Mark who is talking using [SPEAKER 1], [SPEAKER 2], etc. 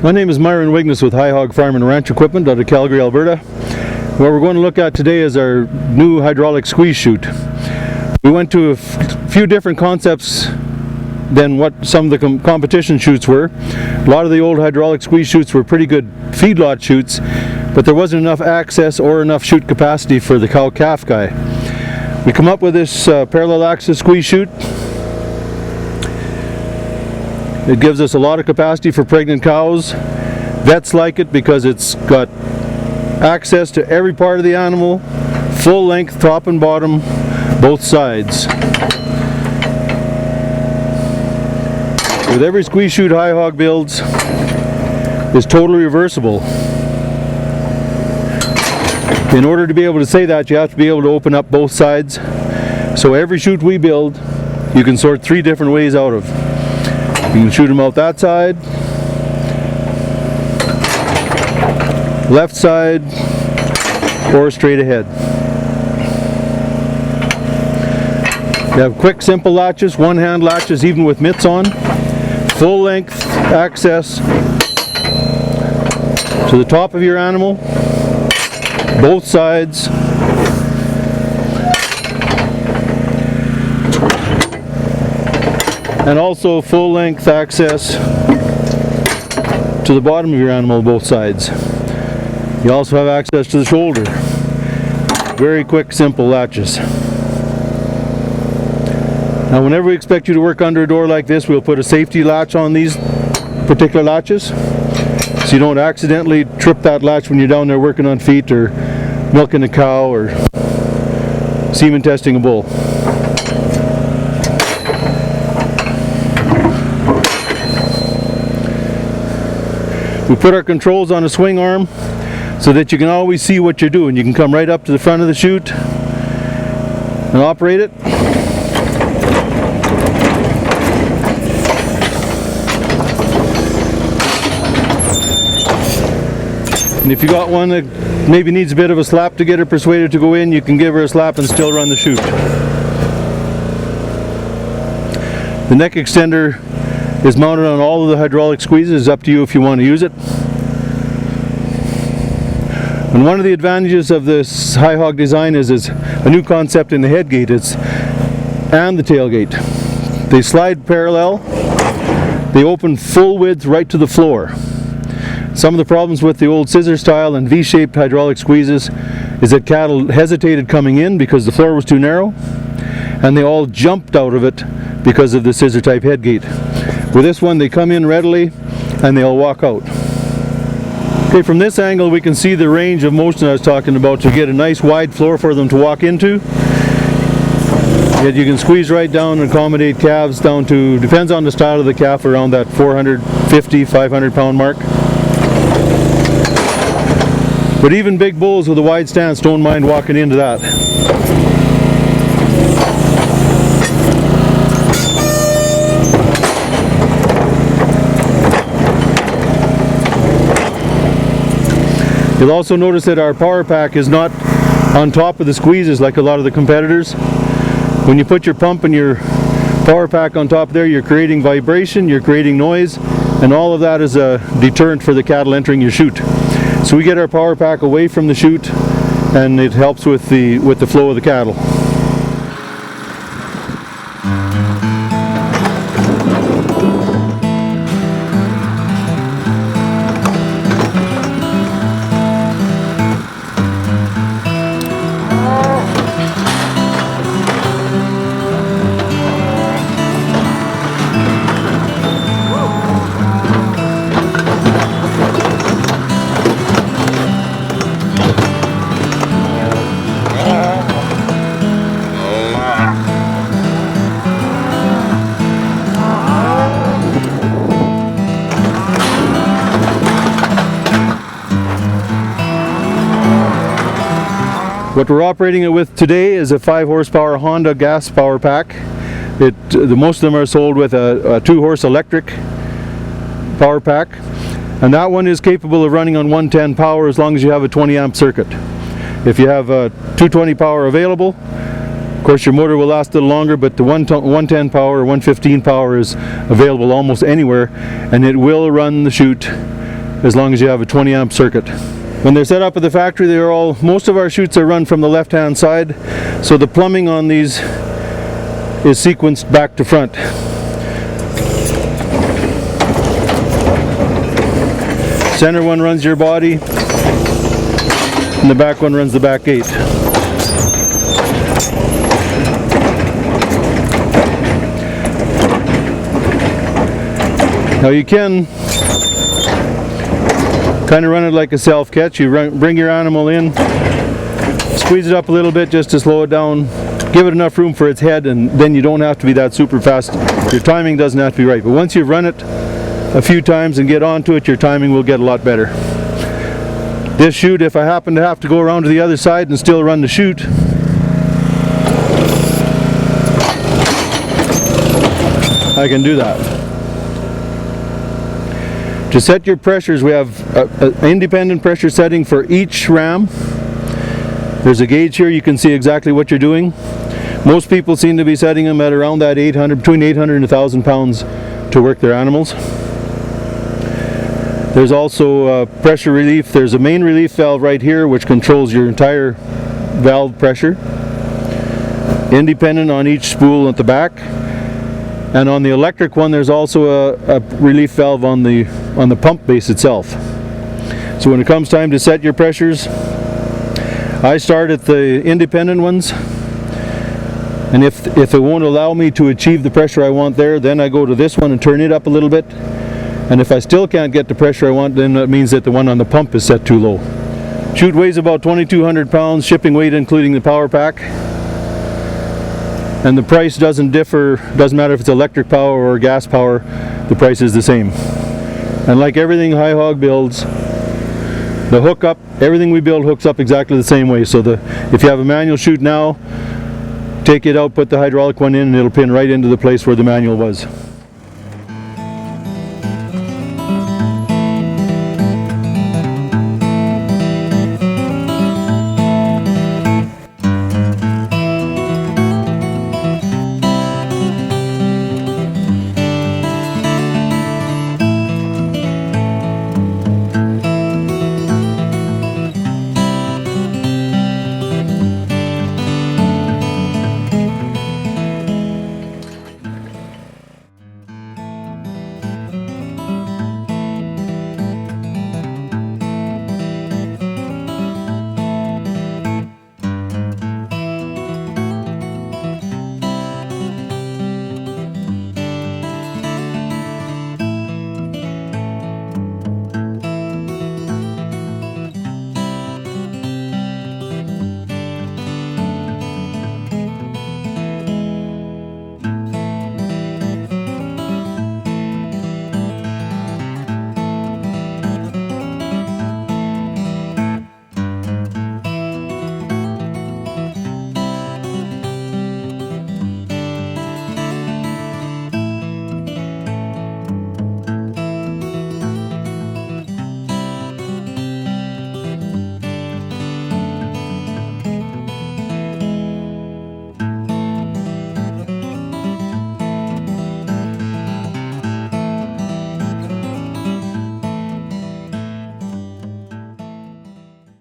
[SPEAKER 1] My name is Myron Wigness with Hi-Hog Farm and Ranch Equipment out of Calgary, Alberta. What we're going to look at today is our new hydraulic squeeze chute. We went to a few different concepts than what some of the competition chutes were. A lot of the old hydraulic squeeze chutes were pretty good feedlot chutes, but there wasn't enough access or enough chute capacity for the cow-calf guy. We come up with this parallel axis squeeze chute. It gives us a lot of capacity for pregnant cows. Vets like it because it's got access to every part of the animal, full length, top and bottom, both sides. With every squeeze chute Hi-Hog builds is totally reversible. In order to be able to say that, you have to be able to open up both sides. So every chute we build, you can sort 3 different ways out of. You can shoot them out that side, left side, or straight ahead. You have quick, simple latches, one-hand latches even with mitts on, full length access to the top of your animal, both sides. And also full length access to the bottom of your animal, both sides. You also have access to the shoulder. Very quick, simple latches. Now whenever we expect you to work under a door like this, we'll put a safety latch on these particular latches, so you don't accidentally trip that latch when you're down there working on feet or milking a cow or semen testing a bull. We put our controls on a swing arm so that you can always see what you're doing. You can come right up to the front of the chute and operate it. And if you got one that maybe needs a bit of a slap to get her persuaded to go in, you can give her a slap and still run the chute. The neck extender is mounted on all of the hydraulic squeezes. It's up to you if you want to use it. And one of the advantages of this Hi-Hog design is a new concept in the head gate and the tailgate. They slide parallel. They open full width right to the floor. Some of the problems with the old scissor style and V-shaped hydraulic squeezes is that cattle hesitated coming in because the floor was too narrow, and they all jumped out of it because of the scissor type head gate. With this one, they come in readily and they'll walk out. Okay, from this angle we can see the range of motion I was talking about to get a nice wide floor for them to walk into. Yet you can squeeze right down and accommodate calves down to, depends on the style of the calf, around that 450, 500 pound mark. But even big bulls with a wide stance don't mind walking into that. You'll also notice that our power pack is not on top of the squeezes like a lot of the competitors. When you put your pump and your power pack on top there, you're creating vibration, you're creating noise, and all of that is a deterrent for the cattle entering your chute. So we get our power pack away from the chute, and it helps with the flow of the cattle. What we're operating it with today is a 5 horsepower Honda gas power pack. Most of them are sold with a 2 horse electric power pack, and that one is capable of running on 110 power as long as you have a 20 amp circuit. If you have a 220 power available, of course your motor will last a little longer, but the 110 power or 115 power is available almost anywhere, and it will run the chute as long as you have a 20 amp circuit. When they're set up at the factory, most of our chutes are run from the left hand side, so the plumbing on these is sequenced back to front. Center one runs your body, and the back one runs the back gate. Now you can kind of run it like a self-catch. You bring your animal in, squeeze it up a little bit just to slow it down, give it enough room for its head, and then you don't have to be that super fast. Your timing doesn't have to be right, but once you've run it a few times and get onto it, your timing will get a lot better. This chute, if I happen to have to go around to the other side and still run the chute, I can do that. To set your pressures, we have an independent pressure setting for each ram. There's a gauge here, you can see exactly what you're doing. Most people seem to be setting them at around that between 800 and 1,000 pounds to work their animals. There's also pressure relief. There's a main relief valve right here which controls your entire valve pressure. Independent on each spool at the back. And on the electric one, there's also a relief valve on the pump base itself. So when it comes time to set your pressures, I start at the independent ones, and if it won't allow me to achieve the pressure I want there, then I go to this one and turn it up a little bit. And if I still can't get the pressure I want, then that means that the one on the pump is set too low. Chute weighs about 2,200 pounds, shipping weight including the power pack. And the price doesn't differ, doesn't matter if it's electric power or gas power, the price is the same. And like everything Hi-Hog builds, the hookup, everything we build hooks up exactly the same way. So if you have a manual chute now, take it out, put the hydraulic one in, and it'll pin right into the place where the manual was.